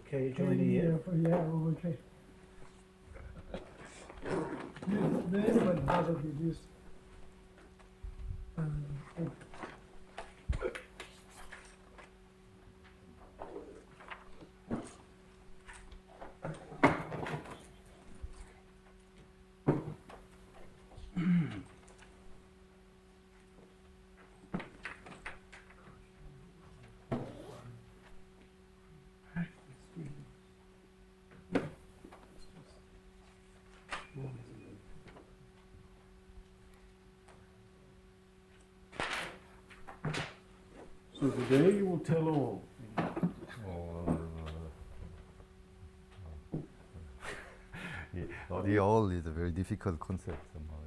K joining in. Yeah, okay. The element has to be this. So today you will tell all. The all is a very difficult concept somehow.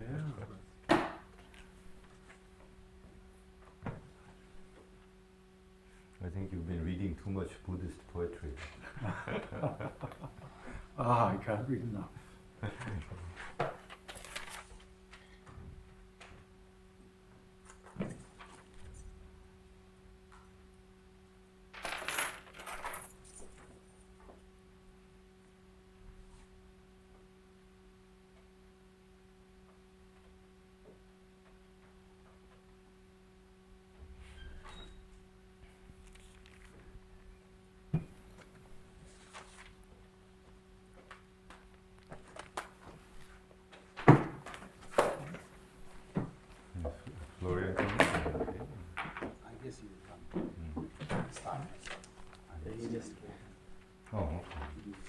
Yeah. I think you've been reading too much Buddhist poetry. I can't read enough. Florian, I guess you will come. Start. He just came. oh, okay. He just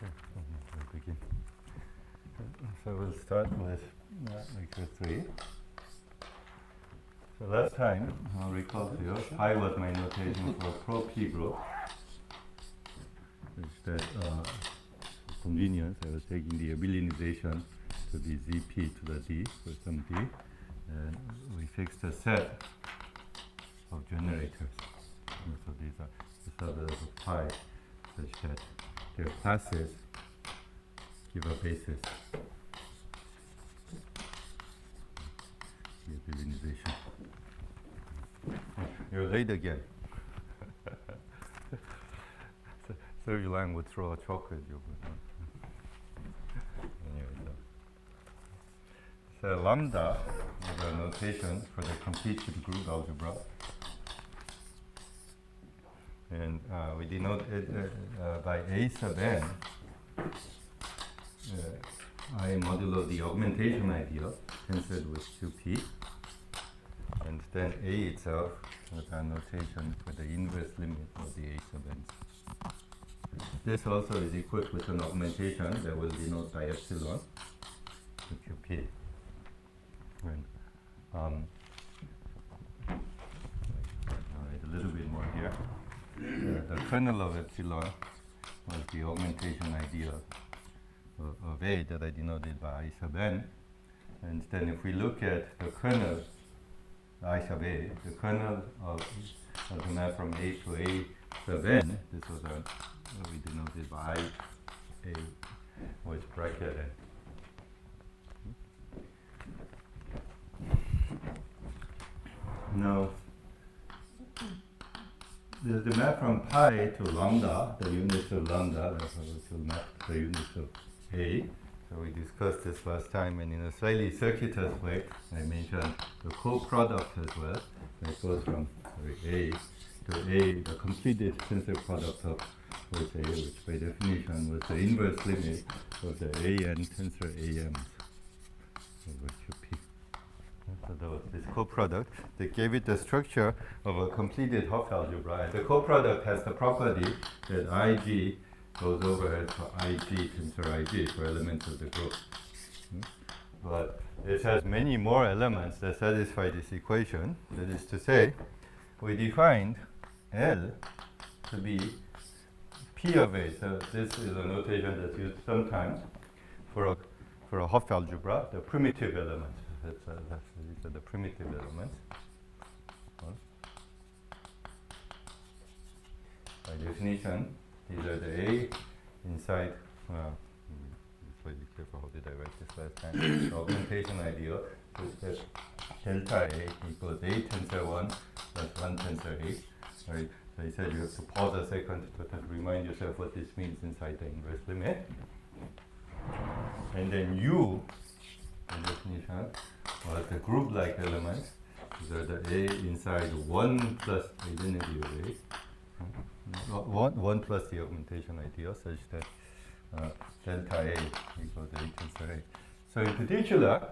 We'll begin. So we'll start with lecture 3. So last time, I'll recall to you, I was my notation for Prof group. Which that for convenience, I was taking the abelianization to be Zp to the D for some D, and we fixed a set of generators. And so these are the pi, such that their classes give a basis. The abelianization. You're late again. So your line would throw a chocolate. Anyway, so lambda is a notation for the completed group algebra. And we denote it by a sub n, I modulo the augmentation ideal, tensor with 2p. And then a itself is a notation for the inverse limit of the a sub n. This also is equipped with an augmentation that will denote by epsilon to qp. And, I'll write a little bit more here. The kernel of epsilon was the augmentation ideal of A that I denoted by I sub n. And then if we look at the kernel I sub A, the kernel of the map from A to A sub n, this was we denoted by A with bracket n. Now, the map from pi to lambda, the units of lambda, that's how we will map the units of A. So we discussed this last time, and in a slightly circuitous way, I mentioned the co-product as well. That goes from A to A, the completed tensor product of with A, which by definition was the inverse limit of the A n tensor AMs over QP. So this coproduct that gave it the structure of a completed Hopf algebra. And the coproduct has the property that Ig goes over to Ig tensor Ig for elements of the group. But it has many more elements that satisfy this equation. That is to say, we defined L to be P of A. So this is a notation that's used sometimes for a Hopf algebra, the primitive elements. These are the primitive elements. By definition, these are the A inside. Be careful, how did I write this last time? The augmentation ideal is that delta A equals A tensor 1 plus 1 tensor A. Right? So I said you have to pause a second to remind yourself what this means inside the inverse limit. And then U, by definition, was the group-like elements. These are the A inside 1 plus identity of A. 1 plus the augmentation ideal, such that delta A equals A tensor A. So in particular,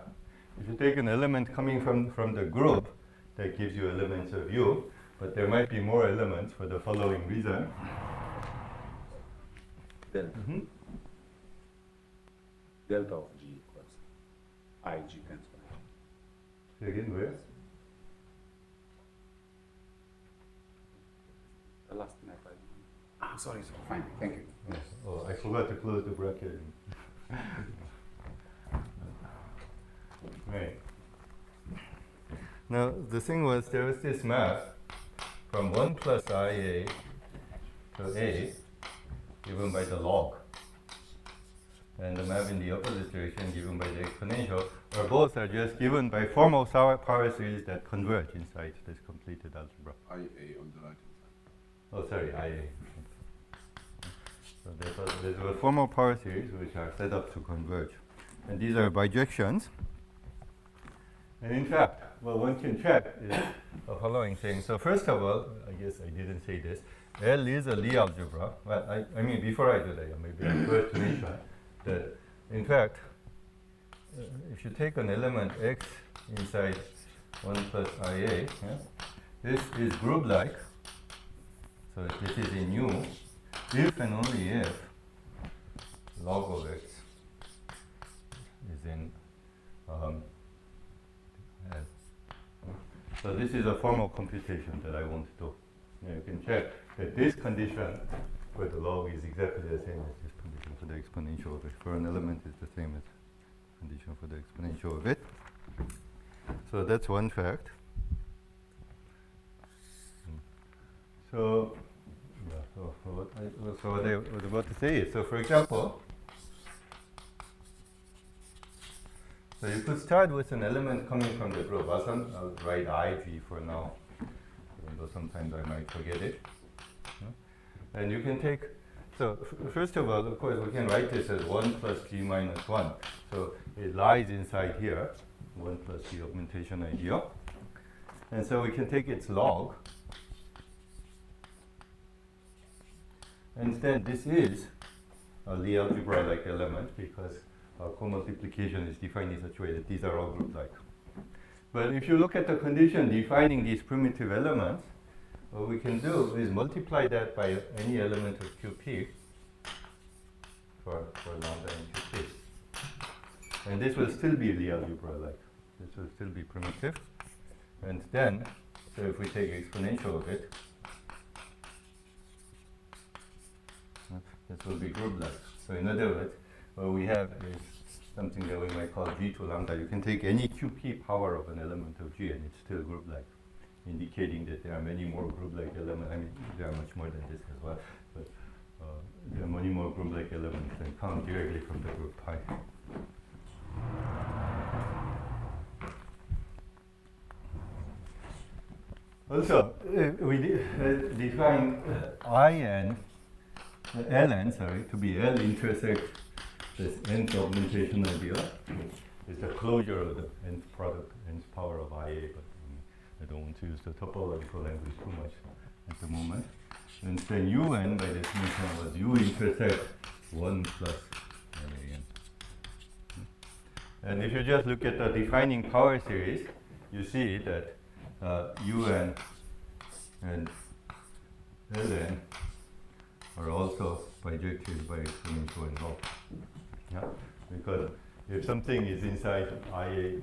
if you take an element coming from the group, that gives you elements of U, but there might be more elements for the following reason. Delta. Delta of G equals Ig tensor. Say again, where? The last thing I tried. Sorry, fine, thank you. Yes. Oh, I forgot to close the bracket. Right. Now, the thing was, there was this map from 1 plus IA to A given by the log. And the map in the opposite direction given by the exponential, or both are just given by formal power series that converge inside this completed algebra. IA on the right hand side. Oh, sorry, IA. So there's a formal power series which are set up to converge. And these are bijections. And in fact, what one can check is the following thing. So first of all, I guess I didn't say this, L is a Lie algebra. Well, I mean, before I do that, maybe I first to mention that, in fact, if you take an element X inside 1 plus IA, this is group-like. So this is in U, if and only if log of X is in S. So this is a formal computation that I want to do. You can check that this condition for the log is exactly the same as this condition for the exponential of it. For an element, it's the same as condition for the exponential of it. So that's one fact. So, what I was about to say is, so for example, so you could start with an element coming from the group. I'll write IV for now, even though sometimes I might forget it. And you can take, so first of all, of course, we can write this as 1 plus G minus 1. So it lies inside here, 1 plus the augmentation ideal. And so we can take its log. And then this is a Lie algebra-like element because co-multiplication is defined in such a way that these are all group-like. But if you look at the condition defining these primitive elements, what we can do is multiply that by any element of QP for lambda and QP. And this will still be Lie algebra-like. This will still be primitive. And then, so if we take exponential of it, this will be group-like. So in other words, what we have is something that we might call G to lambda. You can take any QP power of an element of G and it's still group-like, indicating that there are many more group-like elements. I mean, there are much more than this as well, but there are many more group-like elements than come directly from the group pi. Also, we define Ln, to be L intersect this nth augmentation ideal. Is the closure of the nth product, nth power of IA, but I don't want to use the topological language too much at the moment. And then UN by definition was U intersect 1 plus LAN. And if you just look at the defining power series, you see that un and ln are also bijective by exponential and log. Yeah? Because if something is inside IA,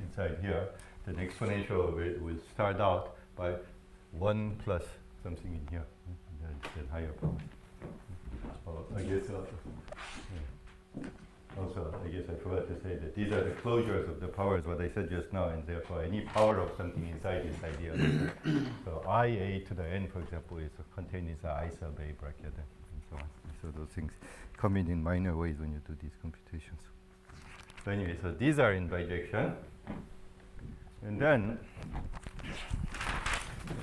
inside here, then exponential of it will start out by 1 plus something in here, that higher power. I guess also, I guess I forgot to say that these are the closures of the powers, what I said just now, and therefore any power of something inside is ideal. So IA to the n, for example, is contained inside I sub a bracket and so on. So those things come in minor ways when you do these computations. So anyway, so these are in bijection. And then,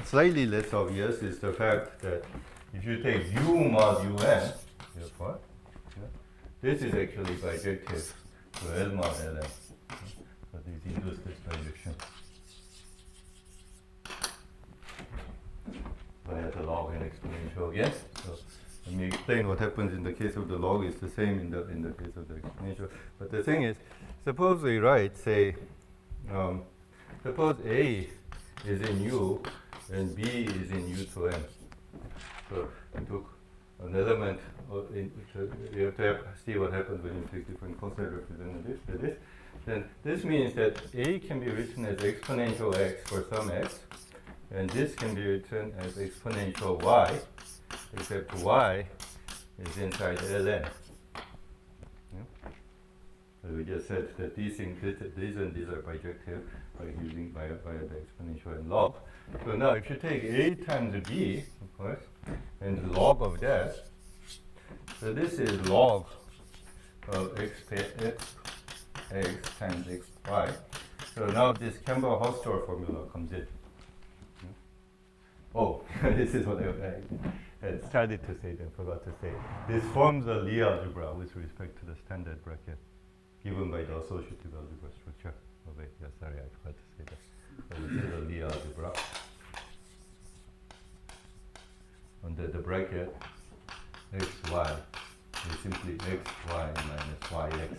slightly less obvious is the fact that if you take u mod un, therefore, this is actually bijective to L mod Ln. So this induces this bijection via the log and exponential again. So let me explain what happens in the case of the log. It's the same in the case of the exponential. But the thing is, suppose we write, say, suppose A is in U and B is in U to n. So we took an element, you have to see what happens when you take different constant representatives to this. Then this means that A can be written as exponential x for some x, and this can be written as exponential y, except y is inside ln. Yeah? So we just said that these things, these and these are bijective by using via the exponential and log. So now if you take A times B, of course, and log of that, so this is log of x times xy. So now this Campbell-Hausdorff formula comes in. Oh, this is what I had started to say, then forgot to say. This forms a Lie algebra with respect to the standard bracket given by the associative algebra structure. Oh wait, yeah, sorry, I forgot to say that. So this is a Lie algebra. Under the bracket, xy is simply xy minus yx,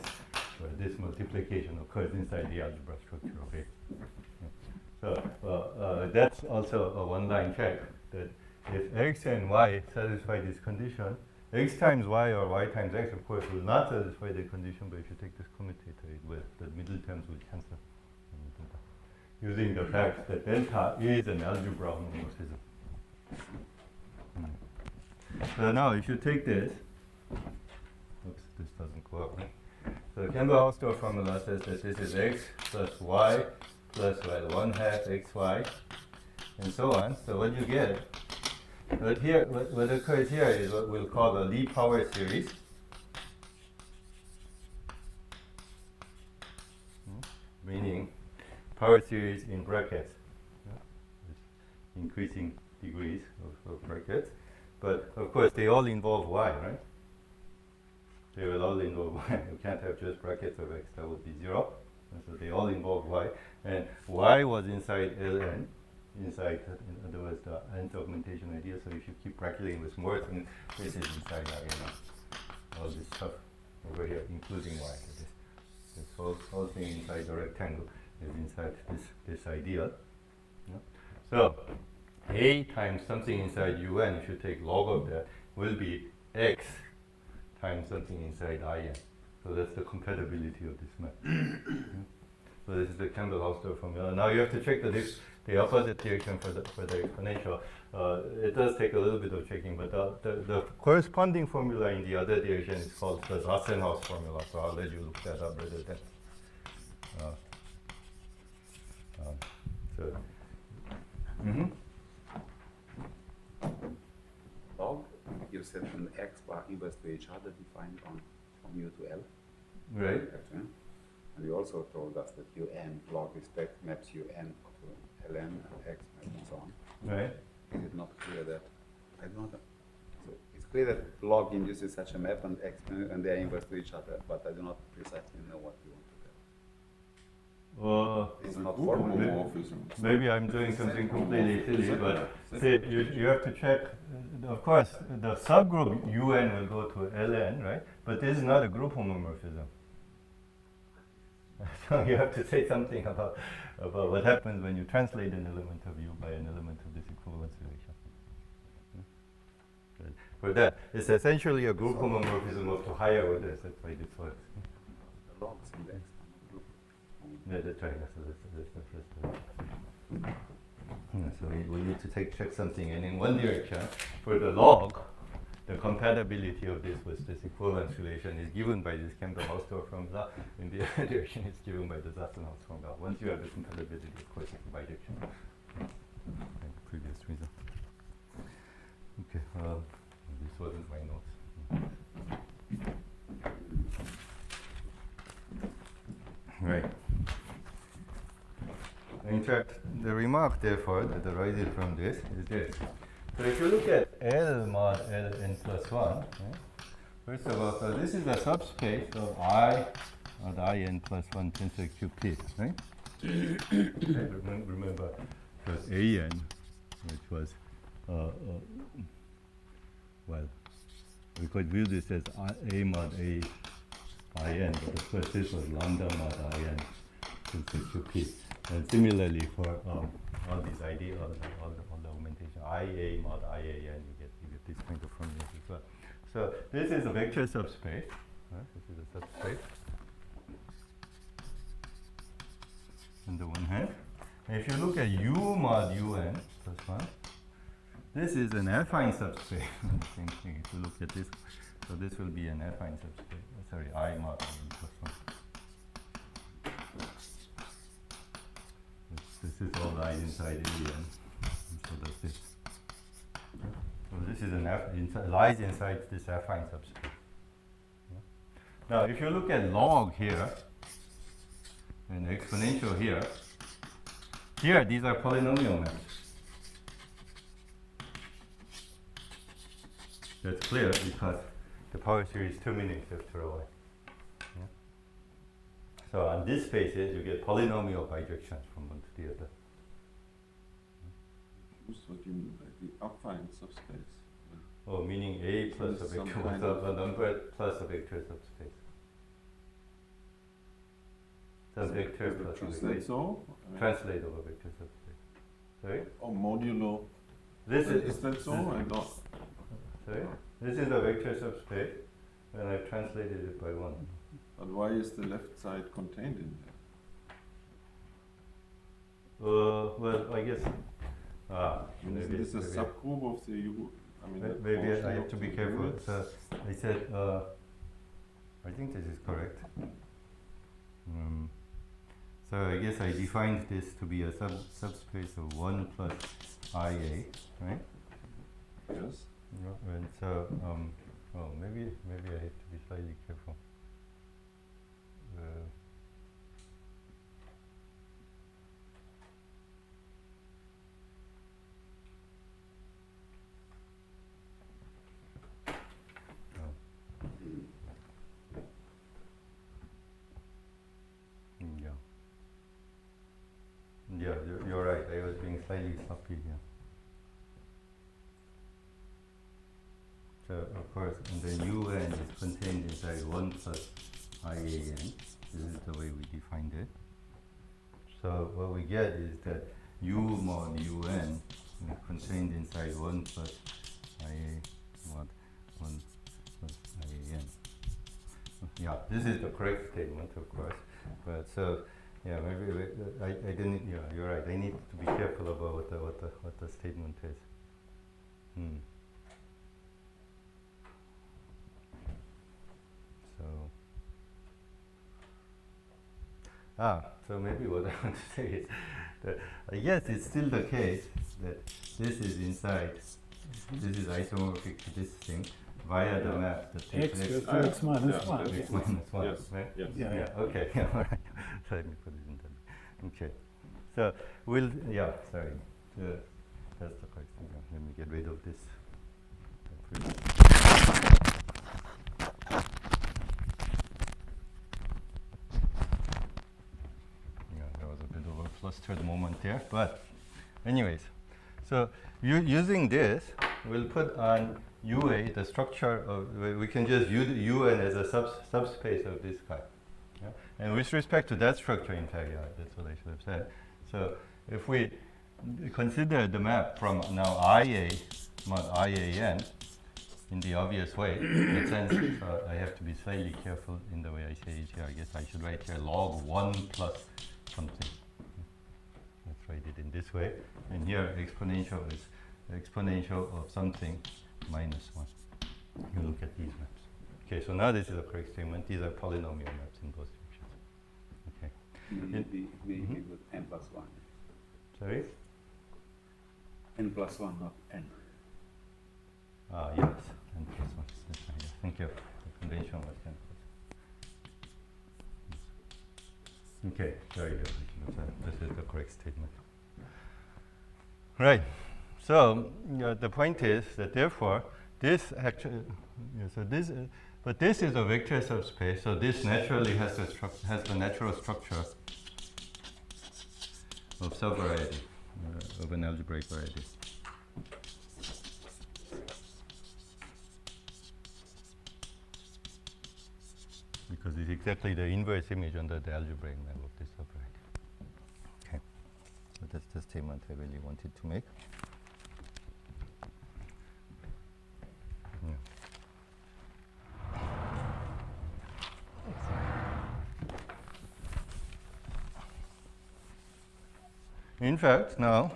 where this multiplication occurs inside the algebra structure of A. So that's also a one-line check, that if x and y satisfy this condition, x times y or y times x, of course, will not satisfy the condition, but if you take this commutator, it will. The middle terms will cancel. Using the fact that delta is an algebra homomorphism. So now, if you take this, oops, this doesn't go up. Right? So Campbell-Hausdorff formula says that this is x plus y plus well, 1/2 xy, and so on. So what you get, but here, what occurs here is what we'll call the Lie power series. Meaning power series in brackets, with increasing degrees of brackets. But of course, they all involve y, right? They will all involve y. You can't have just brackets of x, that would be 0. And so they all involve y. And y was inside ln, inside, in other words, the nth augmentation idea. So if you keep bracketing with more things, this is inside all this stuff over here, including y. This whole thing inside the rectangle is inside this ideal. Yeah? So A times something inside un, if you take log of that, will be x times something inside in. So that's the compatibility of this map. So this is the Campbell-Hausdorff formula. Now you have to check the opposite direction for the exponential. It does take a little bit of checking, but the corresponding formula in the other direction is called the Zassenhaus formula. So I'll let you look that up rather than. Log, you said when x bar inverse to each other defined from u to L. Right. And you also told us that un log respect maps un to ln and x and so on. Right. Is it not clear that I do not? So it's clear that log induces such a map and x and they are inverse to each other, but I do not precisely know what you want to tell. It's not formal. Homomorphism. Maybe I'm doing something completely silly, but see, you have to check. Of course, the subgroup un will go to ln, right? But this is not a group homomorphism. So you have to say something about about what happens when you translate an element of U by an element of this equivalence relation. Good. For that, it's essentially a group homomorphism of the higher orders. That's why this works. The logs in the exponent group. Yeah, that's right. So that's the first one. So we need to check something, and in one direction, for the log, the compatibility of this with this equivalence relation is given by this Campbell-Hausdorff formula. In the other direction, it's given by the Zassenhaus formula. Once you have the compatibility, of course, it's bidirectional. Like the previous result. Okay, this wasn't my notes. Right. In fact, the remark, therefore, that arises from this is this. So if you look at L mod L n plus 1, right? First of all, so this is a subspace of I mod I n plus 1 tensor QP, right? Remember, it was A n, which was, well, we could view this as A mod A I n, but of course this was lambda mod I n tensor QP. And similarly for all these ideas, all the augmentation, IA mod IA, and you get this kind of formulas as well. So this is a vector subspace. This is a subspace on the one hand. And if you look at U mod UN plus 1, this is an affine subspace. Same thing. If you look at this, so this will be an affine subspace. Sorry, I mod UN plus 1. This is all lies inside AN. So that's this. So this is an lies inside this affine subspace. Yeah. Now, if you look at log here and exponential here, these are polynomial maps. That's clear because the power series terminates after a while. So on this spaces, you get polynomial bijections from one to the other. What do you mean by the affine subspace? Oh, meaning A plus a Some vector, kind a number plus a vector subspace. Some vector plus a Translate vector. so? Translate over vector subspace. Sorry? Or modulo. This Is that so? I don't. Sorry? This is a vector subspace, and I've translated it by 1. But why is the left side contained in there? Well, I guess. Is this a subgroup of the U? I mean, the maybe portion I have of to be the careful. units? So I said, I think this is correct. So I guess I defined this to be a subspace of 1 plus IA, right? Yes. And so, well, maybe I have to be slightly careful. Yeah, you're right. I was being slightly sloppy here. So, of course, and then UN is contained inside 1 plus IAN. This is the way we defined it. So, what we get is that U mod UN is contained inside 1 plus IA mod 1 plus IAN. Yeah, this is the correct statement, of course. But so, yeah, maybe I didn't. Yeah, you're right. I need to be careful about what the statement is. So maybe what I want to say is that I guess it's still the case that this is inside. This is isomorphic to this thing via the map that takes X next goes to X minus yeah, 1. X minus 1, Yes. right? Yes. Yeah. Okay. Yeah, all right. So let me put it in there. Okay. So we'll. Yeah. Sorry. That's the correct thing. Let me get rid of this. Yeah, there was a bit of a flustered moment there, but anyways, so using this, we'll put on UA the structure of. We can just use UN as a subspace of this guy. Yeah? And with respect to that structure, in fact, yeah, that's what I should have said. So if we consider the map from now IA mod IAN in the obvious way, in that sense, I have to be slightly careful in the way I say it here. I guess I should write here log 1 plus something. Let's write it in this way. And here exponential is exponential of something minus 1. You look at these maps. Okay, so now this is a correct statement. These are polynomial maps in both directions. Okay. Maybe with n plus 1. Sorry? N plus 1 of n. Yes, n plus 1. That's right. Yeah. Thank you. The convention was n plus 1. Okay, very good. This is the correct statement. Right. So the point is that therefore this actually, but this is a vector subspace. So this naturally has the natural structure of subvariety, of an algebraic variety. Because it's exactly the inverse image under the algebraic map of this subvariety. Okay, so that's the statement I really wanted to make. In fact, now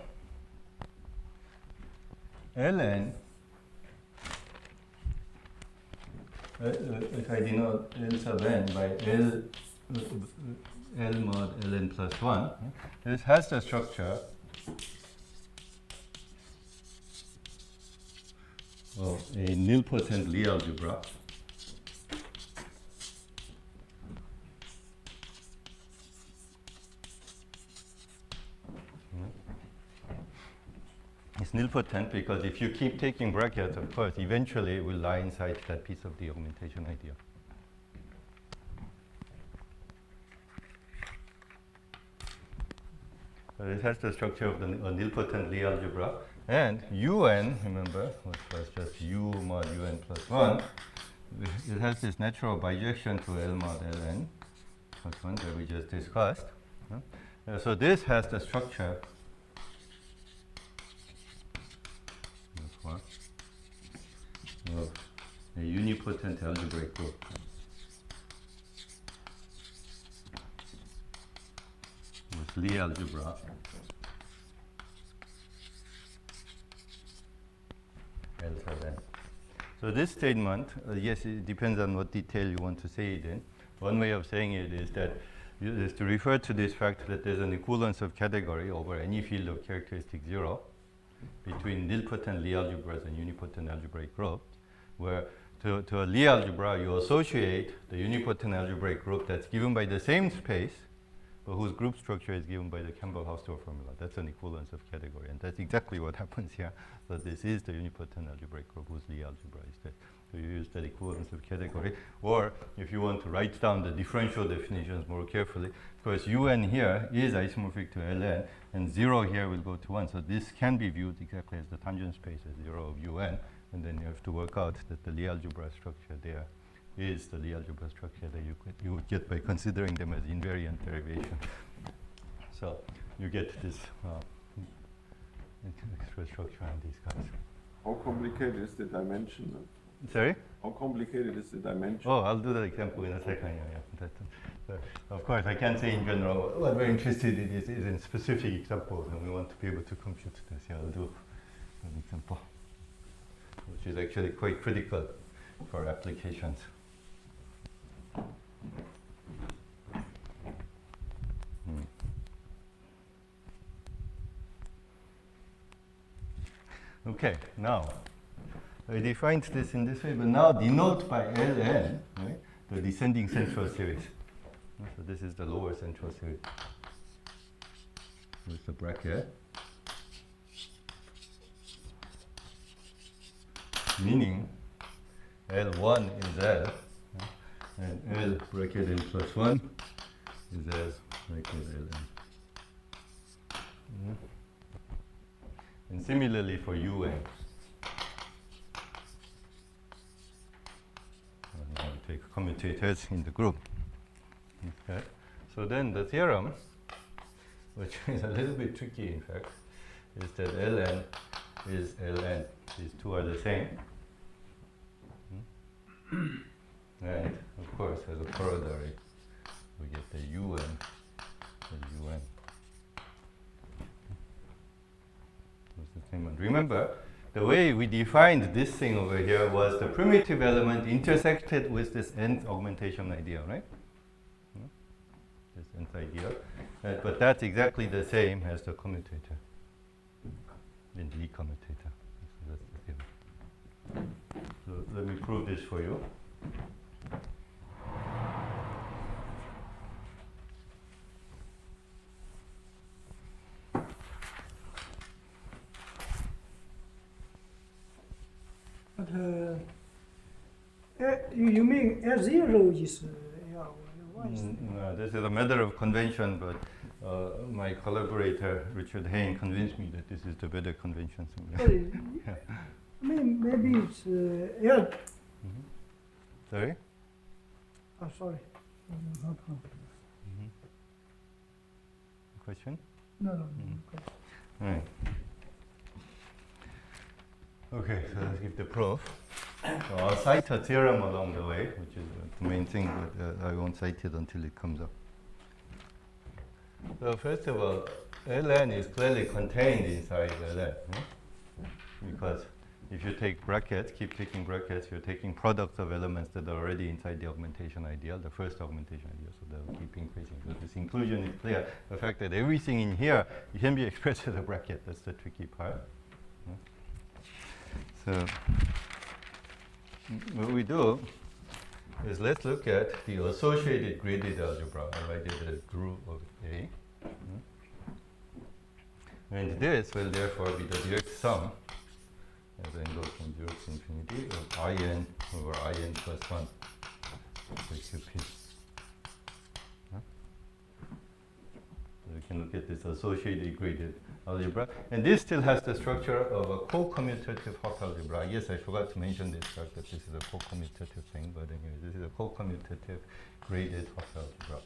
ln, if I denote L sub n by L mod ln plus 1, this has the structure of a nilpotent Lie algebra It's nilpotent because if you keep taking brackets, of course, eventually it will lie inside that piece of the augmentation idea. So this has the structure of the nilpotent Lie algebra. And un, remember, which was just u mod un plus 1, it has this natural bijection to L mod Ln plus 1 that we just discussed. So this has the structure of a unipotent algebraic group. With Lie algebra L sub n. So this statement, yes, it depends on what detail you want to say it in. One way of saying it is that is to refer to this fact that there's an equivalence of category over any field of characteristic 0 between nilpotent Lie algebras and unipotent algebraic groups, where to a Lie algebra you associate the unipotent algebraic group that's given by the same space, but whose group structure is given by the Campbell-Hausdorff formula. That's an equivalence of category, and that's exactly what happens here. So this is the unipotent algebraic group whose Lie algebra is that. So you use that equivalence of category, or if you want to write down the differential definitions more carefully, of course un here is isomorphic to Ln, and 0 here will go to 1. So this can be viewed exactly as the tangent space as 0 of un, and then you have to work out that the Lie algebra structure there is the Lie algebra structure that you would get by considering them as invariant derivation. So you get this extra structure on these guys. How complicated is the dimension? Sorry? How complicated is the dimension? Oh, I'll do that example in a second. Of course, I can't say in general. What we're interested in is in specific examples, and we want to be able to compute this. Yeah, I'll do an example, which is actually quite critical for applications. Okay, now I defined this in this way, but now denote by Ln, right, the descending central series. So this is the lower central series with the bracket, meaning L1 is L, and L bracket n plus 1 is L bracket Ln. And similarly for un. I'll take commutators in the group. Okay. So then the theorem which is a little bit tricky in fact, is that ln is ln. These two are the same. And of course, as a corollary, we get the un as un. It's the same one. Remember, the way we defined this thing over here was the primitive element intersected with this nth augmentation ideal, right? This nth ideal. But that's exactly the same as the commutator in the commutator. So that's the same. So let me prove this for you. But you mean S0 is L, why is that? No, this is a matter of convention, but my collaborator Richard Hain convinced me that this is the better convention. Sorry, Yeah. I mean, maybe it's L. Sorry? Oh, sorry. No problem. Question? No. Mm. Right. Okay, so let's give the proof. So I'll cite a theorem along the way, which is the main thing, but I won't cite it until it comes up. So first of all, ln is clearly contained inside ln, because if you take brackets, keep taking brackets, you're taking products of elements that are already inside the augmentation ideal, the first augmentation ideal, so they'll keep increasing. So this inclusion is clear. The fact that everything in here can be expressed as a bracket, that's the tricky part. So what we do is let's look at the associated graded algebra. I write it as group of A. And this will therefore be the direct sum as n goes from 0 to infinity of in over in plus 1 for QP. So we can look at this associated graded algebra. And this still has the structure of a co-commutative Hopf algebra. Yes, I forgot to mention this fact that this is a co-commutative thing, but anyway, this is a co-commutative graded Hopf algebra.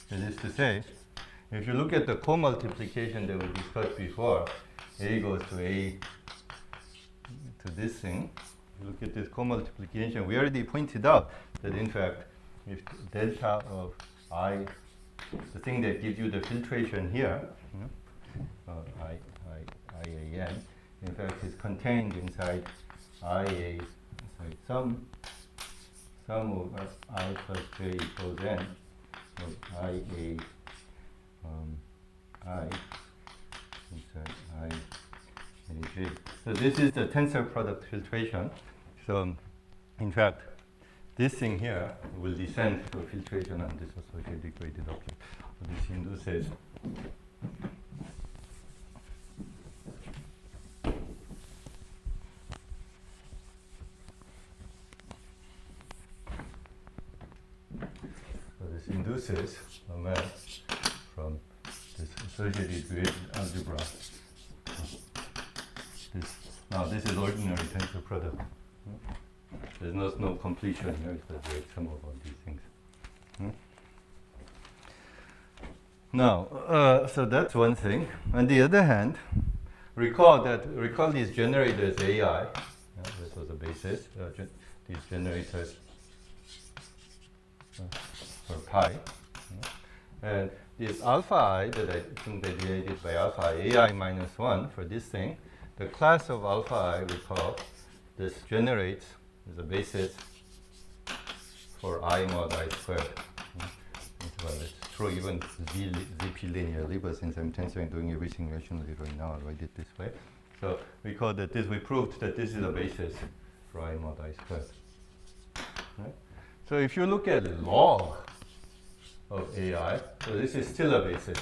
That is to say, if you look at the co-multiplication that we discussed before, A goes to A to this thing. You look at this co-multiplication, we already pointed out that in fact, if delta of I, the thing that gives you the filtration here, IAN, in fact is contained inside IA, sorry, sum over I plus j equals n of IA I inside I and j. So this is the tensor product filtration. So in fact, this thing here will descend to filtration on this associated graded object. So this induces a map from this associated graded algebra. This is ordinary tensor product. There's no completion here, it's the direct sum of all these things. Now, so that's one thing. On the other hand, recall these generators AI. This was the basis. These generators for pi. And this alpha I that I think they derivated by alpha AI minus 1 for this thing, the class of alpha I, recall, this generates the basis for I mod I squared. Well, it's true even ZP linearly, but since I'm tensoring doing everything rationally right now, I'll write it this way. So recall that we proved that this is a basis for I mod I squared. Right? So if you look at log of AI, so this is still a basis.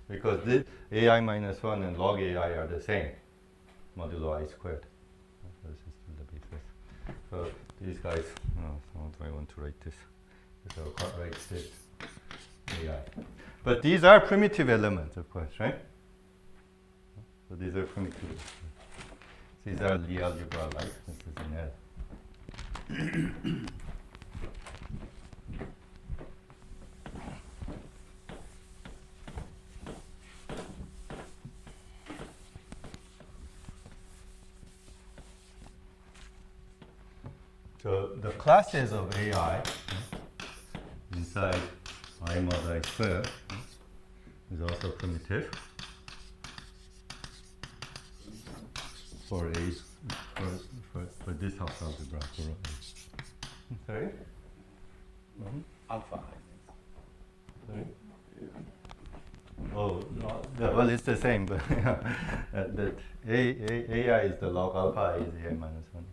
Because this AI minus 1 and log AI are the same, modulo I squared. So this is still the basis. So these guys, so how do I want to write this? So I'll write this AI. But these are primitive elements, of course, right? So these are primitive. These are the algebra like, this is an L. So the classes of AI inside I mod I square is also primitive for A for this house algebra for A. Sorry? Alpha. Sorry? Oh, no, well, it's the same, but that AI is the log, alpha is AI minus 1.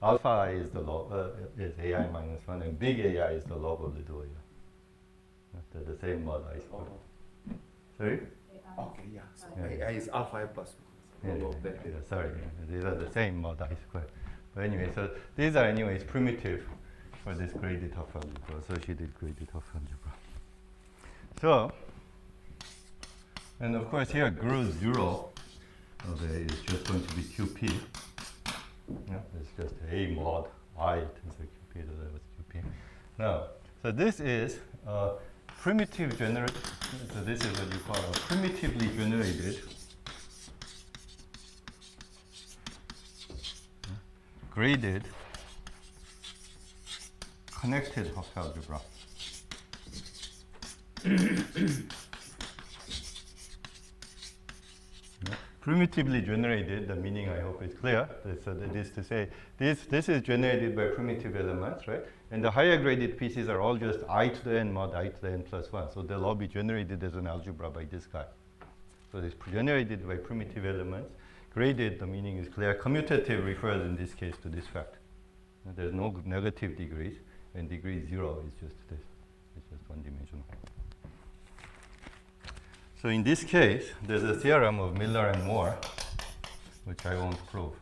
Alpha I is the log, is AI minus 1, and big AI is the log of little AI. They're the same mod I square. Sorry? Okay, yeah. So Yeah. AI is alpha I plus Yeah, all of that. sorry, these are the same mod I square. But anyway, so these are anyways primitive for this graded half algebra, associated graded half algebra. So, and of course here GRU 0 of A is just going to be QP. Yeah, it's just A mod I times QP, so that was QP. Now, so this is primitive so this is what you call a primitively generated graded connected half algebra. Primitively generated, the meaning I hope is clear. So that is to say, this is generated by primitive elements, right? And the higher graded pieces are all just I to the n mod I to the n plus 1. So they'll all be generated as an algebra by this guy. So it's generated by primitive elements. Graded, the meaning is clear. Commutative refers in this case to this fact. There's no negative degrees, and degree 0 is just this. It's just one dimensional. So in this case, there's a theorem of Miller and Moore, which I won't prove.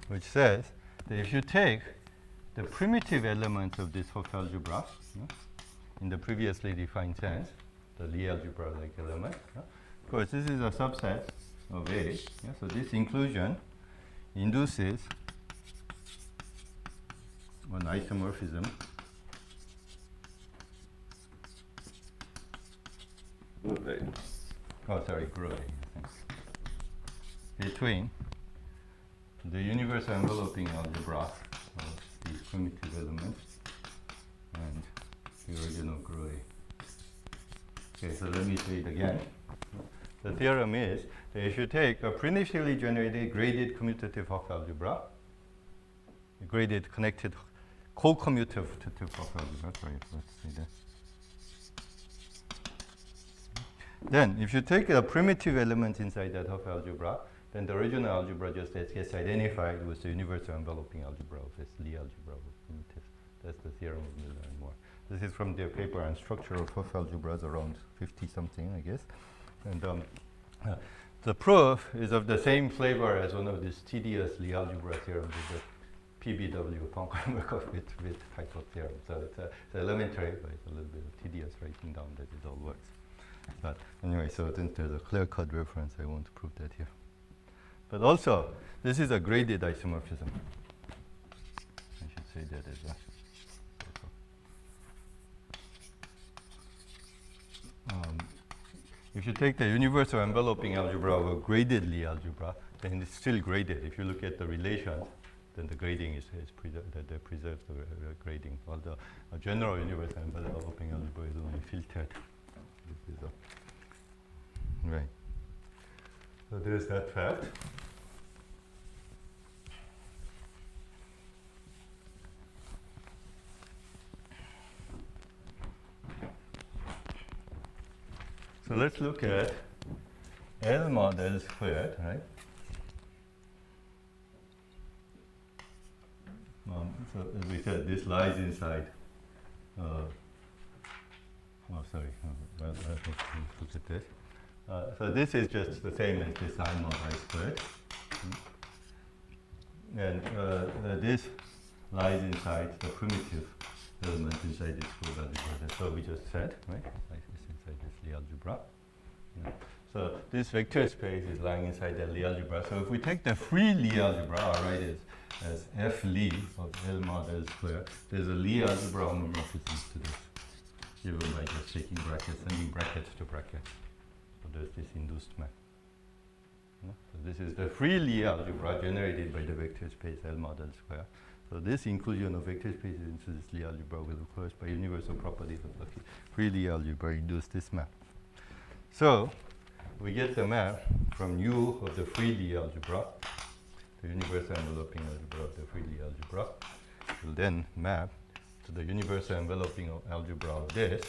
Which says that if you take the primitive element of this Hof algebra, in the previously defined sense, the Lie algebra-like element, of course this is a subset of A, so this inclusion induces an isomorphism between the universal enveloping algebra of these primitive elements and the original GRU A. Okay, so let me say it again. The theorem is that if you take a primitively generated graded commutative Hof algebra, a graded connected co-commutative Hof algebra, sorry, let's say that. Then, if you take a primitive element inside that Hof algebra, then the original algebra just gets identified with the universal enveloping algebra of this Lie algebra of primitives. That's the theorem of Miller and Moore. This is from their paper on structure of Hof algebras around 50-something, I guess. And the proof is of the same flavor as one of these tedious Lie algebra theorems with the PBW, Poincare-Markov bit type of theorem. So it's elementary, but it's a little bit tedious writing down that it all works. But anyway, so since there's a clear-cut reference, I won't prove that here. But also, this is a graded isomorphism. I should say that as well. If you take the universal enveloping algebra of a graded Lie algebra, then it's still graded. If you look at the relations, then the grading is they preserve the grading. Although a general universal enveloping algebra is only filtered. Right. So there's that fact. So let's look at L mod L squared, right? So as we said, this lies inside. Let's look at this. So this is just the same as this I mod I squared. And this lies inside the primitive element inside this full algebra. That's what we just said, right? Like this inside this Lie algebra. Yeah. So this vector space is lying inside the Lie algebra. So if we take the free Lie algebra, I'll write it as F Lie of L mod L square, there's a Lie algebra homomorphism to this, given by just taking brackets, sending brackets to brackets. So there's this induced map. So this is the free Lie algebra generated by the vector space L mod L square. So this inclusion of vector spaces into this Lie algebra will, of course, by universal properties of the free Lie algebra, induce this map. So we get the map from U of the free Lie algebra, the universal enveloping algebra of the free Lie algebra, will then map to the universal enveloping algebra of this,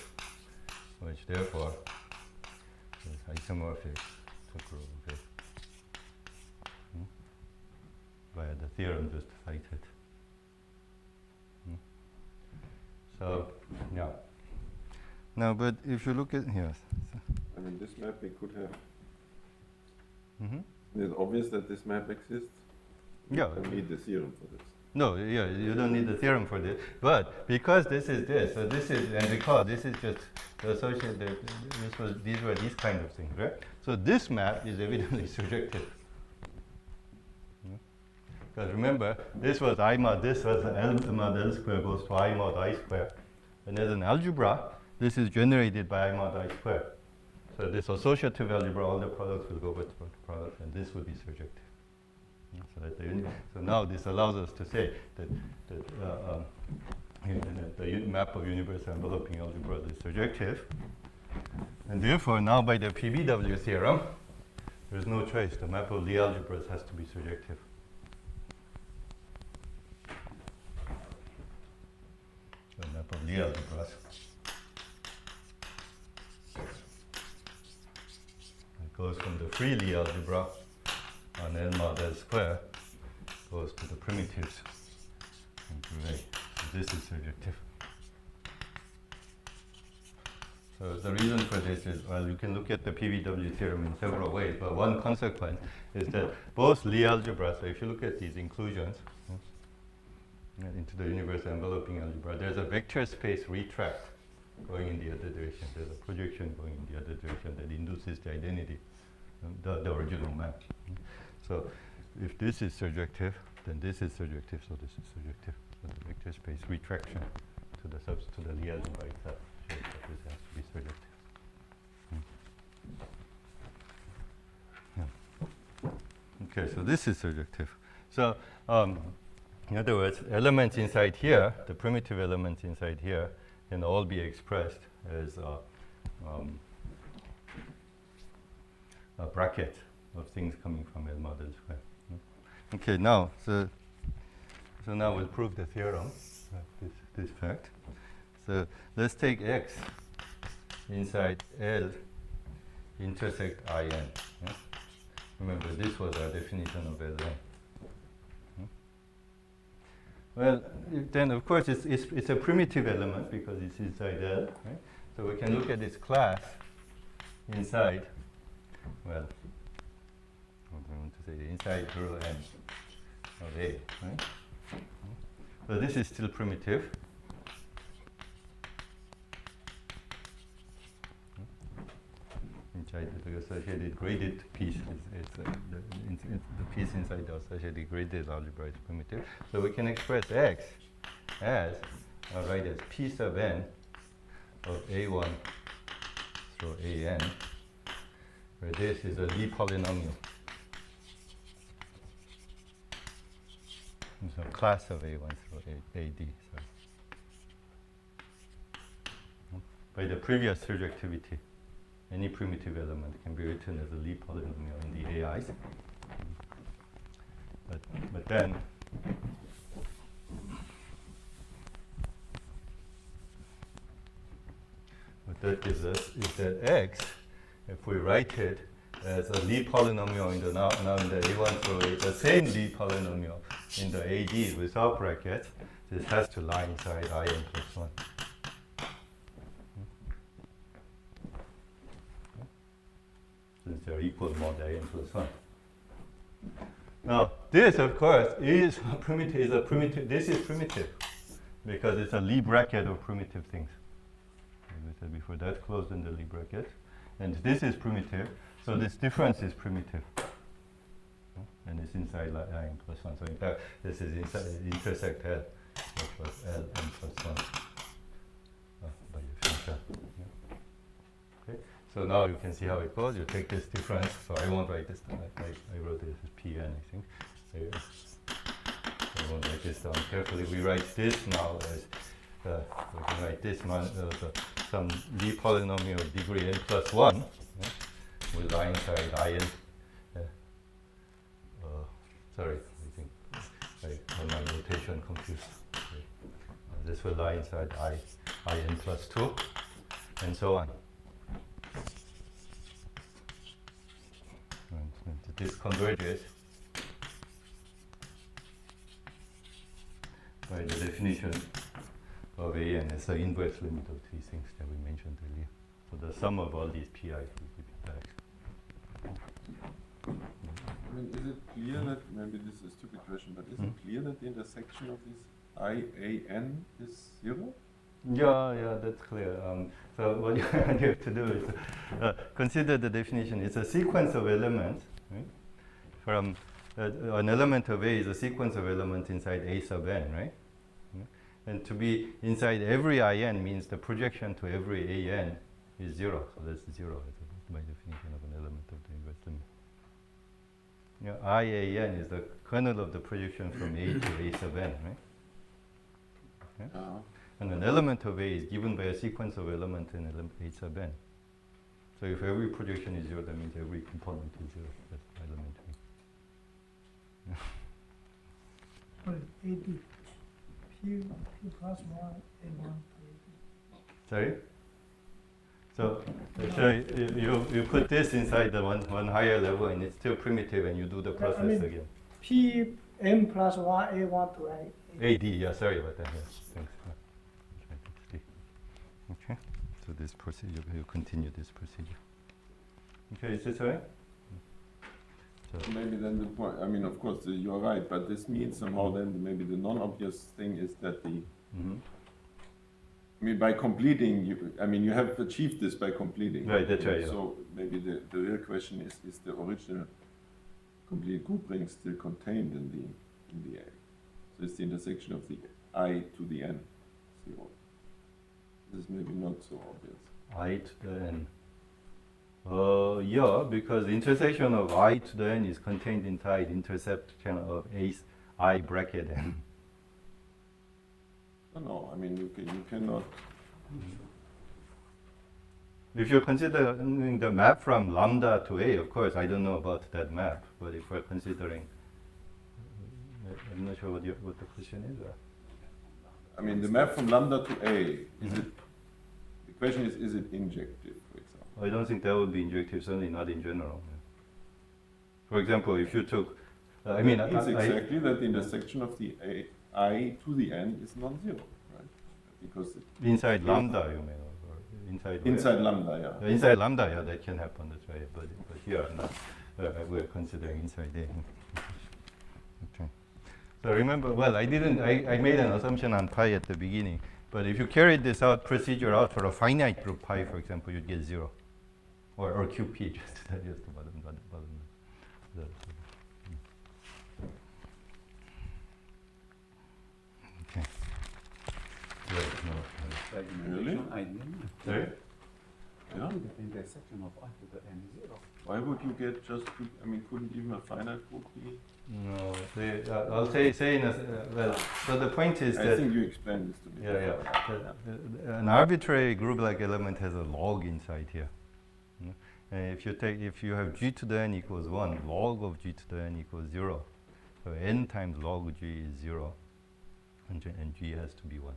which therefore is isomorphic to prove this via the theorem just cited. So, yeah. Now, but if you look at here, I mean, this map we could have. mm-hmm. Is it obvious that this map exists? Yeah. I need the theorem for this. No, yeah, you don't need the theorem for this. But because this is this, so this is, and because this is just the associated, these were these kind of things, right? So this map is evidently surjective. Because remember, this was I mod, this was L mod L square goes to I mod I square. And as an algebra, this is generated by I mod I square. So this associative algebra, all the products will go with the product, and this will be surjective. So now this allows us to say that the map of universal enveloping algebra is surjective. And therefore, now by the PBW theorem, there's no choice. The map of Lie algebras has to be surjective. The map of Lie algebras. It goes from the free Lie algebra on L mod L square, goes to the primitives. So this is surjective. So the reason for this is, well, you can look at the PBW theorem in several ways, but one consequence is that both Lie algebra, so if you look at these inclusions into the universal enveloping algebra, there's a vector space retract going in the other direction. There's a projection going in the other direction that induces the identity, the original map. So if this is surjective, then this is surjective, so this is surjective. So the vector space retraction to the Lie algebra itself shows that this has to be surjective. Yeah. Okay, so this is surjective. So in other words, elements inside here, the primitive elements inside here, can all be expressed as a bracket of things coming from L mod L square. Okay, now, so now we'll prove the theorem, this fact. So let's take X inside L intersect IN. Yeah? Remember, this was our definition of Ln. Well, then of course it's a primitive element because it's inside L, right? So we can look at its class inside, well, what do I want to say? Inside curl N of A, right? So this is still primitive. Inside the associated graded piece the piece inside the associated graded algebra is primitive. So we can express X as, write as P sub n of A1 through AN, where this is a Lie polynomial. So class of A1 through AD. So by the previous surjectivity, any primitive element can be written as a Lie polynomial in the AIs. But then, what that gives us is that X, if we write it as a Lie polynomial in the now in the A1 through A, the same Lie polynomial in the AD without brackets, this has to lie inside IN plus 1. Since they're equal mod IN plus 1. Now, this, of course, is primitive. This is primitive because it's a Lie bracket of primitive things. As I said before, that's closed in the Lie bracket. And this is primitive. So this difference is primitive. And it's inside I n plus 1. So in fact, this is intersect L, which was L n plus 1 by definition. Yeah. Okay. So now you can see how it goes. You take this difference. So I won't write this down. I wrote it as Pn, I think. I won't write this down carefully. We write this now as we can write this some Lie polynomial degree n plus 1 with lie inside I n. Sorry, I think I got my notation confused. Okay. This will lie inside I n plus 2 and so on. And this converges by the definition of A n as the inverse limit of these things that we mentioned earlier. So the sum of all these PI's will give you that. I mean, is it clear that, maybe this is a stupid question, but is it clear that the intersection of this I, A, N is 0? Yeah, that's clear. So what you have to do is consider the definition. It's a sequence of elements, right? From an element of A is a sequence of elements inside A sub n, right? And to be inside every In means the projection to every An is 0. So that's 0 by definition of an element of the inverse limit. IAN is the kernel of the projection from A to A sub n, right? Yeah? And an element of A is given by a sequence of elements in A sub n. So if every projection is 0, that means every component is 0. That's elementary. Well, AD, P plus 1, A1, Sorry? So you put this inside the one higher level and it's still primitive and you do the process again. P m plus 1, A1 to A. AD, yeah, sorry about that. Yes, thanks. Okay, so this procedure, you continue this procedure. Okay, is this right? So Maybe then the point, I mean, of course, you're right, but this means somehow then maybe the non-obvious thing is that the, I mean, by completing, you have achieved this by completing. Right, that's right. So maybe the real question is the original complete group ring still contained in the A? So it's the intersection of the I to the N 0. This is maybe not so obvious. I to the N. Yeah, because the intersection of I to the N is contained inside intersection of I bracket N. No, I mean, you cannot. If you're considering the map from lambda to A, of course, I don't know about that map, but if we're considering, I'm not sure what the question is. I mean, the map from lambda to A, is it, the question is it injective, for example? I don't think that would be injective, certainly not in general. For example, if you took, It's exactly that the intersection of the I to the N is non-zero, right? Because inside lambda, you mean, or inside lambda, yeah. Inside lambda, yeah, that can happen. That's right. But here, not, we're considering inside A. Okay. So remember, well, I made an assumption on pi at the beginning. But if you carried this procedure out for a finite group pi, for example, you'd get 0, or QP, just the bottom. Okay. Right, no. Really? Sorry? Yeah. The intersection of I to the N is 0. Why would you get just, couldn't even a finite group be? No, I'll say in a, well, so the point is that... I think you explained this to me. Yeah. An arbitrary group-like element has a log inside here. And if you have g to the n equals 1, log of g to the n equals 0. So n times log of g is 0, and g has to be 1.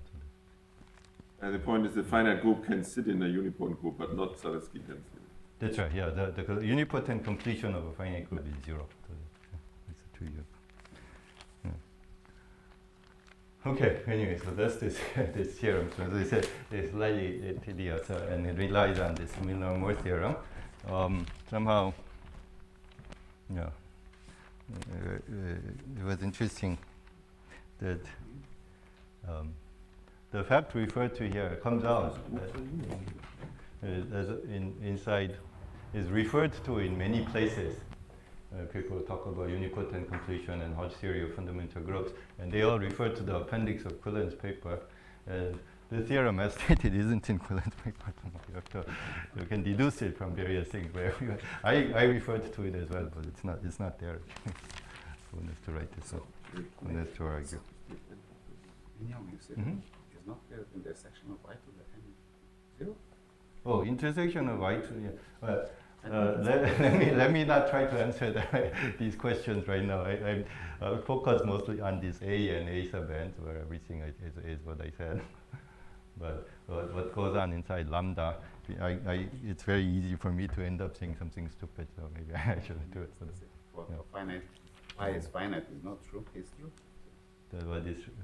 And the point is the finite group can sit in a unipotent group, but not Zaleski can sit. That's right, yeah. The unipotent completion of a finite group is 0. So it's a 2U. Yeah. Okay, anyway, so that's this theorem. So as I said, it's slightly tedious, and it relies on this Milnor-Moore theorem. Somehow, yeah, it was interesting that the fact referred to here comes out that inside is referred to in many places. People talk about unipotent completion and Hodge theory of fundamental groups, and they all refer to the appendix of Quillen's paper. And the theorem, as stated, isn't in Quillen's paper. You can deduce it from various things. I referred to it as well, but it's not there. One has to write this up. One has to argue. You said it's not clear the intersection of I to the n 0? Oh, intersection of I to let me not try to answer these questions right now. I'll focus mostly on this A and A sub n, where everything is what I said. But what goes on inside lambda, it's very easy for me to end up saying something stupid, so maybe I shouldn't do it. For finite, pi is finite is not true, it's true. What is true?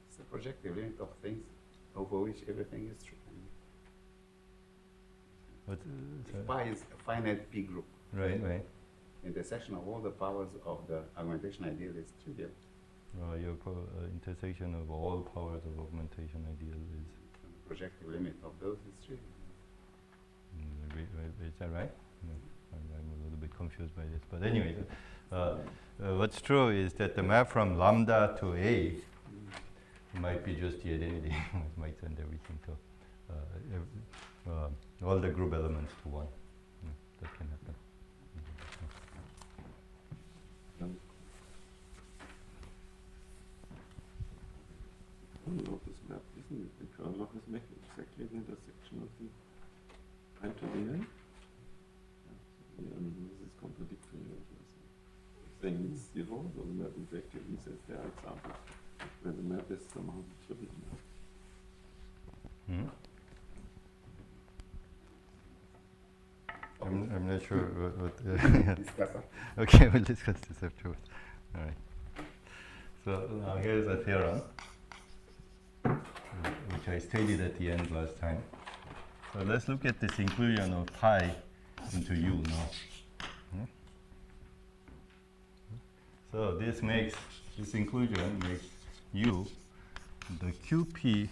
It's the projective limit of things over which everything is true. If pi is a finite P group, Right. intersection of all the powers of the augmentation ideal is trivial. Your intersection of all powers of augmentation ideal is. The projective limit of those is trivial. Is that right? No, I'm a little bit confused by this. But anyway, what's true is that the map from lambda to A might be just the identity. It might send everything to all the group elements to 1. That can happen. Kernel of this map, isn't it? The kernel of this map exactly the intersection of the I to the n? This is contradictory. Saying it's 0, so the map effectively says there are examples where the map is somehow the trivial map. I'm not sure what Discuss it. okay, we'll discuss this afterwards. All right. So now here's a theorem, which I stated at the end last time. So let's look at this inclusion of pi into U now. So this inclusion makes U the QP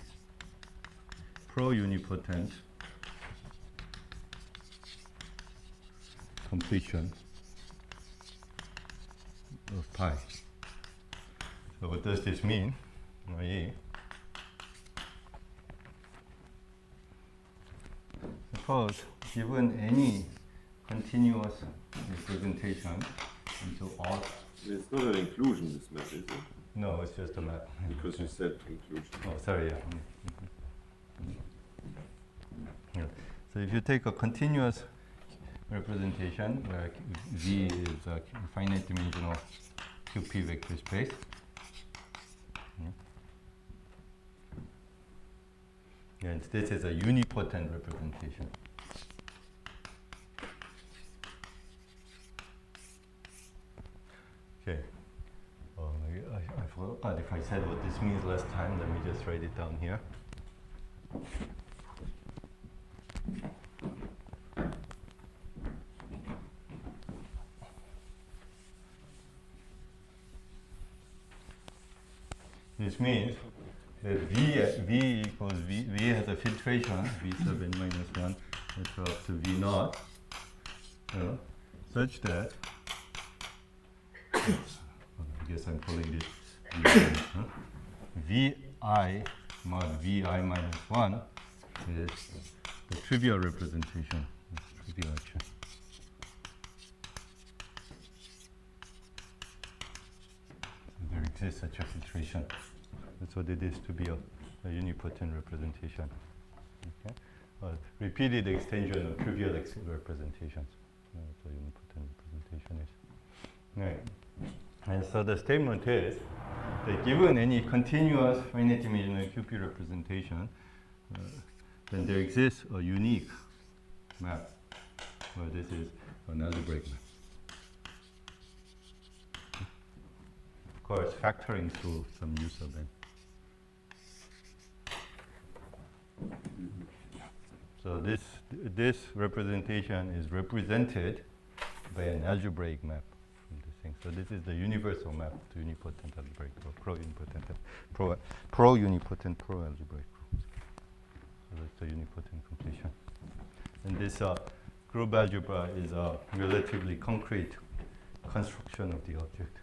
pro-unipotent completion of pi. So what does this mean? Suppose given any continuous representation into all. It's not an inclusion, this map, is it? No, it's just a map. Because you said inclusion. Oh, sorry. Yeah. Yeah. So if you take a continuous representation where V is a finite dimensional QP vector space. And this is a unipotent representation. Okay. I forgot if I said what this means last time. Let me just write it down here. This means that V equals V has a filtration, V sub n minus 1, that's up to V naught, such that, I guess I'm calling this Vi mod Vi minus 1 is the trivial representation. It's trivial action. So there exists such a filtration. That's what it is to be a unipotent representation. Okay? Repeated extension of trivial representations. That's what unipotent representation is. Right. And so the statement is that given any continuous finite dimensional QP representation, then there exists a unique map where this is an algebraic map. Of course, factoring through some u sub n. So this representation is represented by an algebraic map from this thing. So this is the universal map to unipotent algebraic or pro-unipotent pro-algebraic. So that's the unipotent completion. And this group algebra is a relatively concrete construction of the object.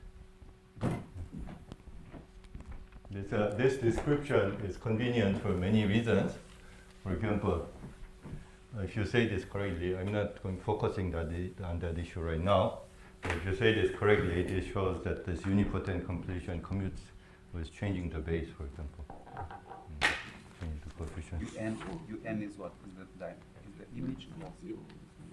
This description is convenient for many reasons. For example, if you say this correctly, I'm not focusing on that issue right now. But if you say this correctly, it shows that this unipotent completion commutes with changing the base, for example. Changing the coefficient. UN is what? Is the image? Zero.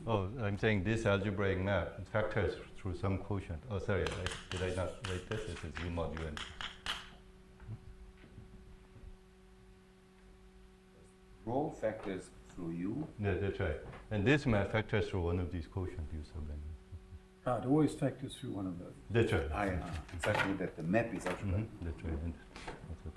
Oh, I'm saying this algebraic map factors through some quotient. Oh, sorry, did I not write this? This is U mod UN. Rho factors through U. Yeah, that's right. And this map factors through one of these quotient U sub n. It always factors through one of those. That's right. It's actually that the map is algebraic. That's right. And that's what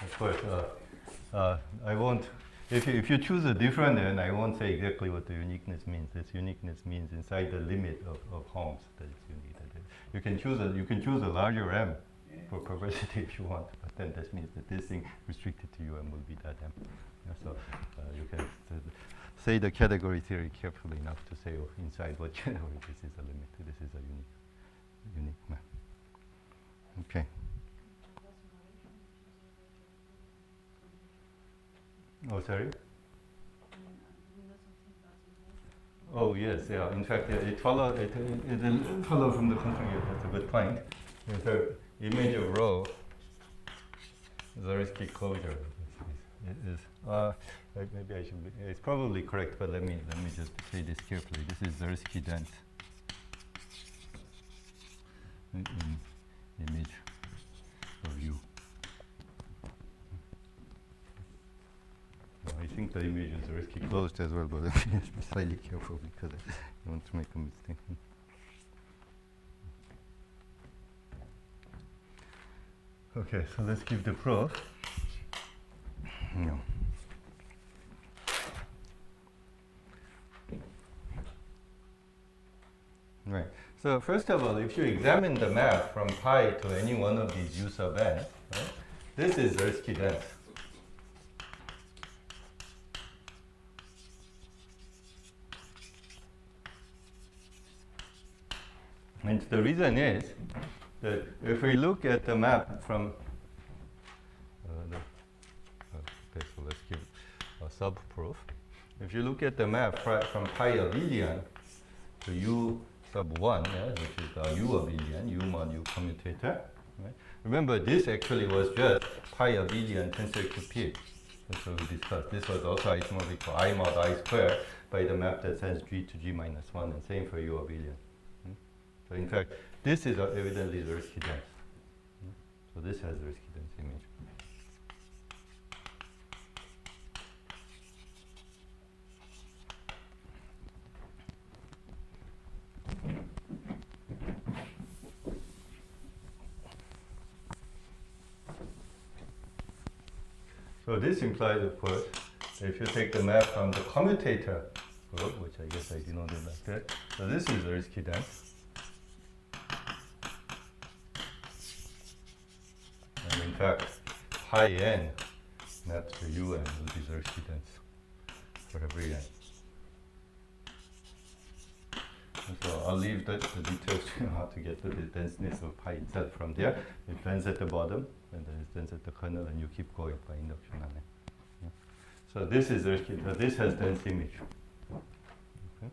of course, I won't. If you choose a different n, I won't say exactly what the uniqueness means. This uniqueness means inside the limit of Holmes that it's unique. You can choose a larger m for perversity if you want, but then that means that this thing restricted to UM will be that m. Yeah, so you can say the category theory carefully enough to say inside what category this is a limit. This is a unique map. Okay. Oh, sorry? Oh, yes, yeah. In fact, it follows from the construction. That's a good point. The image of rho, Zariski closure, maybe I should be, it's probably correct, but let me just say this carefully. This is Zariski dense image of U. I think the image is risky closed as well, but I have to be slightly careful because I don't want to make a mistake. Okay, so let's give the proof. No. Right. So first of all, if you examine the map from pi to any one of these U sub n, right, this is Zariski dense. And the reason is that if we look at the map from, okay, so let's give a sub-proof. If you look at the map from pi abelian to U sub 1, yeah, which is the U abelian, U mod U commutator, right? Remember, this actually was just pi abelian tensor QP. That's what we discussed. This was also isomorphic for I mod I square by the map that says G to G minus 1, and same for U abelian. So in fact, this is evidently the risky dense. So this has the risky dense image. So this implies, of course, that if you take the map from the commutator group, which I guess I denoted like that, so this is the risky dense. And in fact, pi n maps to un will be the risky dense for every n. And so I'll leave the details to how to get to the denseness of pi itself from there. It dens at the bottom, and then it dens at the kernel, and you keep going by induction on it. Yeah. So this is risky. So this has dense image. Okay.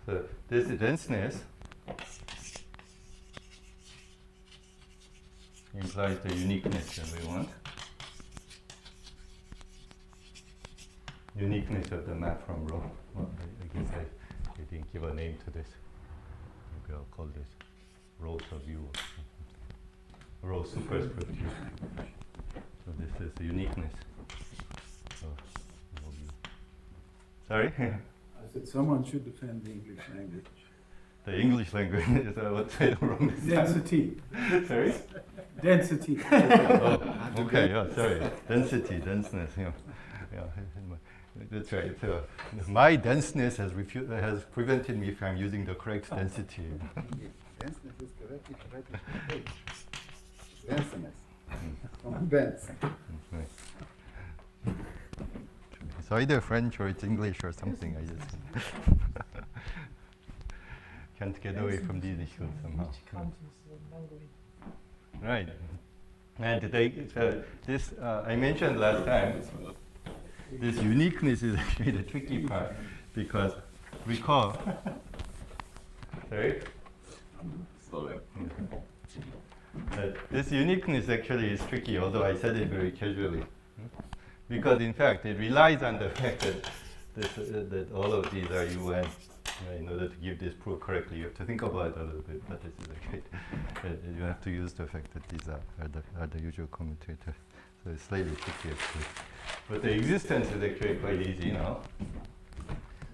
So this denseness implies the uniqueness that we want. Uniqueness of the map from rho. Well, I guess I didn't give a name to this. Maybe I'll call this rho sub u or something. Rho superscript u. So this is the uniqueness of u. Sorry? I said someone should defend the English language. The English language is what I wrong. Density. Sorry? Density. Oh, okay, yeah, sorry. Density, denseness, yeah. That's right. So my denseness has prevented me from using the correct density. Denseness is correct. It's right. Denseness. Dense. Right. It's either French or it's English or something. I just can't get away from these issues somehow. Which country's language? Right. And this I mentioned last time. This uniqueness is actually the tricky part because recall. Sorry. Sorry. This uniqueness actually is tricky, although I said it very casually. Because in fact, it relies on the fact that that all of these are UN. In order to give this proof correctly, you have to think about it a little bit, but this is actually, you have to use the fact that these are the usual commutators. So it's slightly tricky actually. But the existence is actually quite easy now.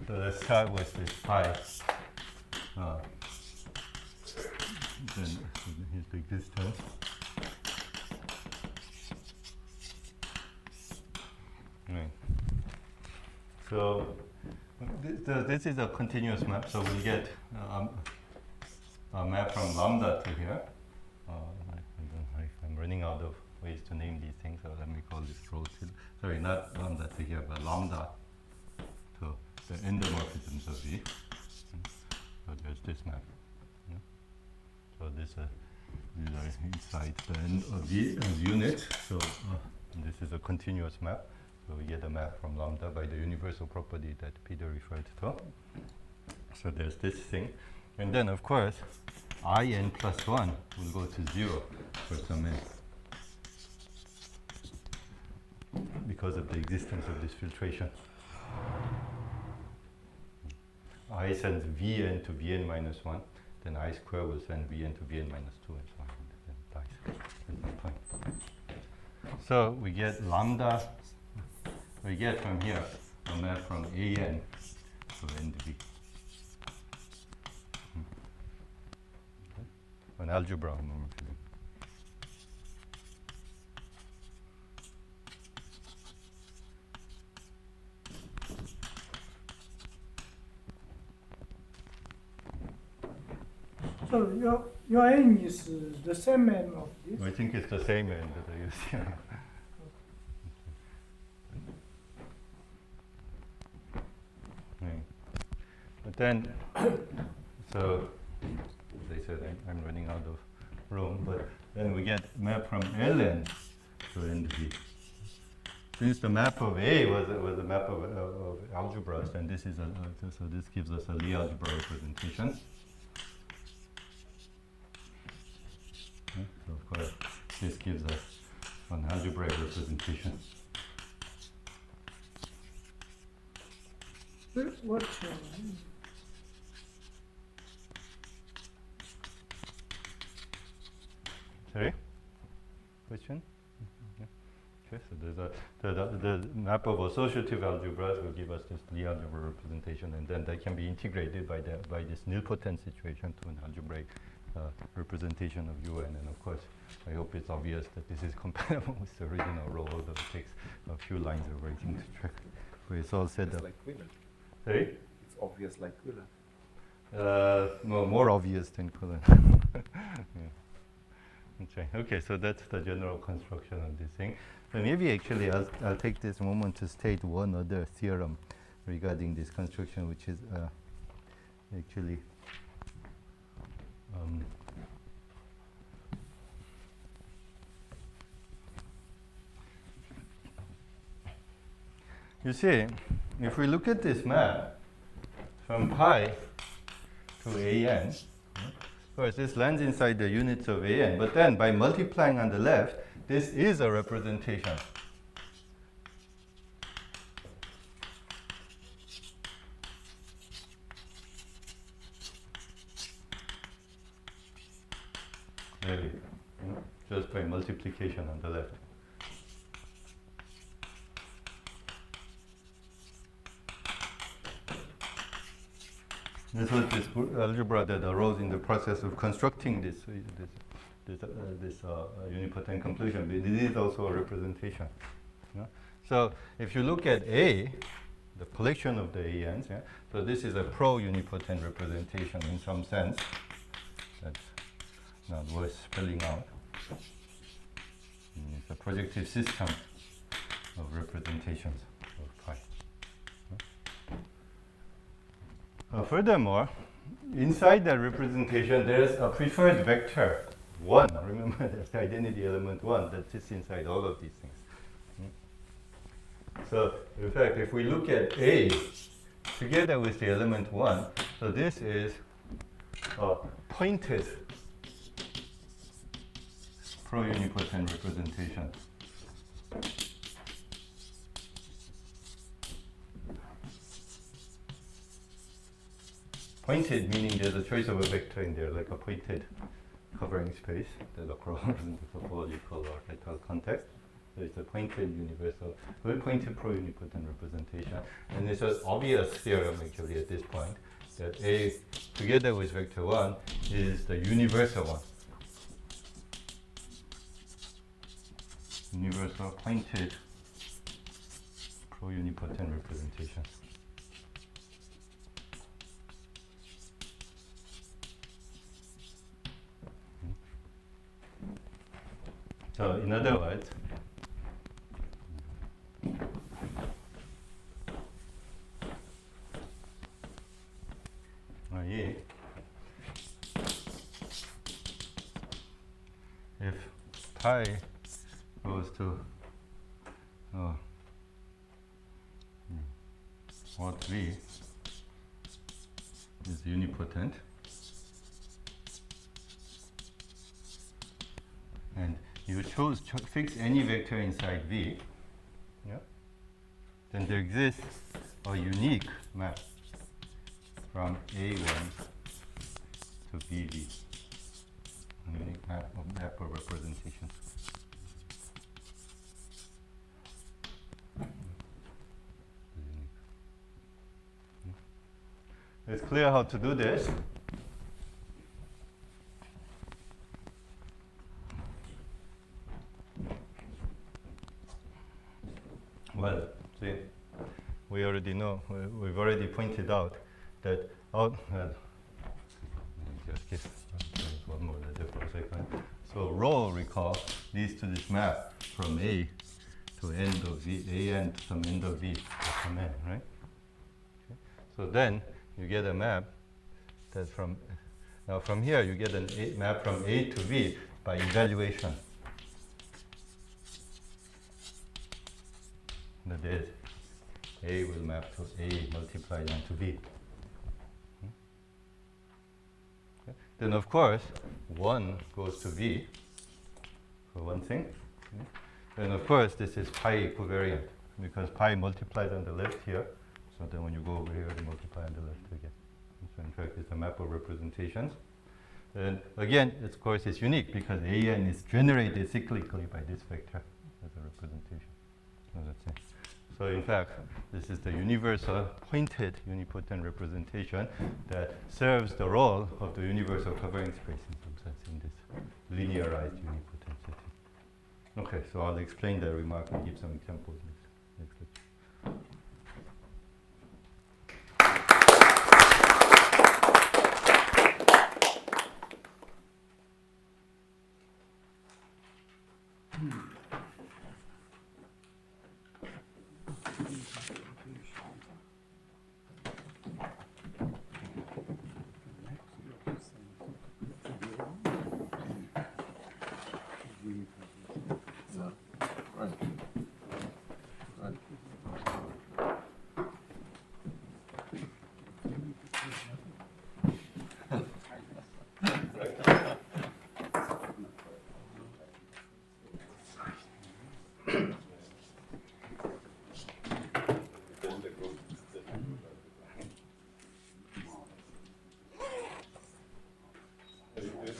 So let's start with this pi. Then here's the existence. Right. So this is a continuous map. So we get a map from lambda to here. I'm running out of ways to name these things, so let me call this rho. Sorry, not lambda to here, but lambda to the endomorphisms of V. So there's this map. So these are inside the end of V as units. So this is a continuous map. So we get a map from lambda by the universal property that Peter referred to. So there's this thing. And then, of course, in plus 1 will go to 0 for some n. Because of the existence of this filtration. I sends Vn to Vn minus 1. Then I square will send Vn to Vn minus 2 and so on. And then dies. So we get lambda. We get from here a map from an to n to v. An algebra homomorphism. So your n is the same n of this. I think it's the same end that I use here. Right. But then, so as I said, I'm running out of room. But then we get map from Ln to NV. Since the map of A was a map of algebras, then this is so this gives us a Lie algebra representation. So of course, this gives us an algebraic representation. What? Sorry? Question? Yeah. Okay, so there's the map of associative algebras will give us this Lie algebra representation, and then that can be integrated by this nilpotent situation to an algebraic representation of UN. And of course, I hope it's obvious that this is compatible with the original rho, although it takes a few lines of writing to check. But it's all set It's up. like Quiller. Sorry? It's obvious like Quiller. No, more obvious than Cullen. Yeah. Okay, so that's the general construction of this thing. So maybe actually I'll take this moment to state one other theorem regarding this construction, which is actually you see, if we look at this map from pi to an, of course this lands inside the units of an, but then by multiplying on the left, this is a representation. Really, just by multiplication on the left. This was this algebra that arose in the process of constructing this unipotent conclusion. But it is also a representation. Yeah? So if you look at A, the collection of the ANs, yeah? So this is a pro-unipotent representation in some sense. That's not worth spelling out. And it's a projective system of representations of pi. Furthermore, inside that representation, there's a preferred vector 1. Remember, that's the identity element 1 that sits inside all of these things. So, in fact, if we look at A together with the element 1, so this is a pointed pro-unipotent representation. Pointed meaning there's a choice of a vector in there, like a pointed covering space that occurs in the topological or orthogonal context. So it's a pointed universal, very pointed pro-unipotent representation. And it's an obvious theorem actually at this point that A together with vector 1 is the universal one. Universal pointed pro-unipotent representation. So in other words, if pi goes to what V is unipotent, and you fix any vector inside V, yeah, then there exists a unique map from A1 to BV, a unique map of representation. It's clear how to do this. Well, see, we already know, we've already pointed out that just give one more letter for a second. So rho, recall, leads to this map from A to end of V, A n to some end of V, some n, right? Okay. So then you get a map that from here you get a map from A to V by evaluation. That is, A will map to A multiplied onto V. Okay. Then of course, 1 goes to V for one thing. Okay. Then of course, this is pi equivariant because pi multiplies on the left here. So then when you go over here, you multiply on the left again. So in fact, it's a map of representations. And again, of course, it's unique because AN is generated cyclically by this vector as a representation. So that's it. So in fact, this is the universal pointed unipotent representation that serves the role of the universal covering space in some sense in this linearized unipotent setting. Okay, so I'll explain the remark and give some examples next lecture.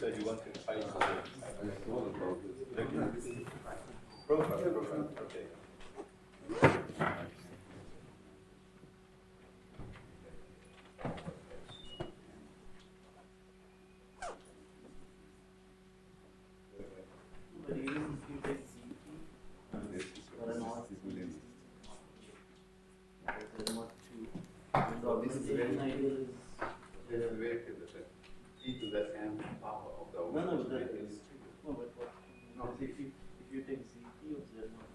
You want to find Prof, okay. But even if you take CP, or an odd CP, there's not two. The augmentation ideal is Very clear that e to the n power of the no, but that is is no, but what? No. Because if you take CP of Z not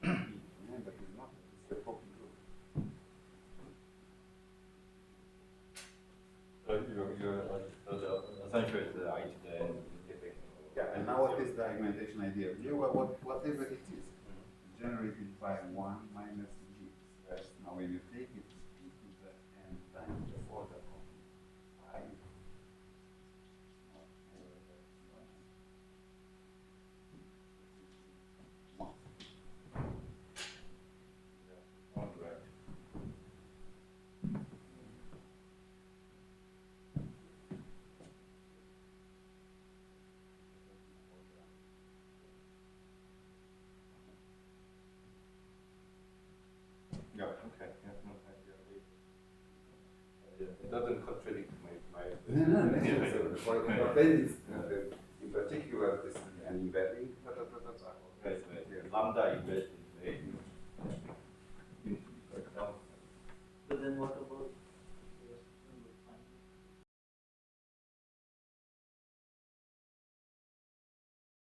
P, yeah, but it's not. It's the copy group. augmentation idea. Yeah, whatever it is, generated by 1 minus g. Right? Now, when you take it to the n times the order of 5, Yeah, okay. Yeah, no, it doesn't contradict my no, necessarily. For appendix, in particular, this an embedding. Lambda embedded in But then what about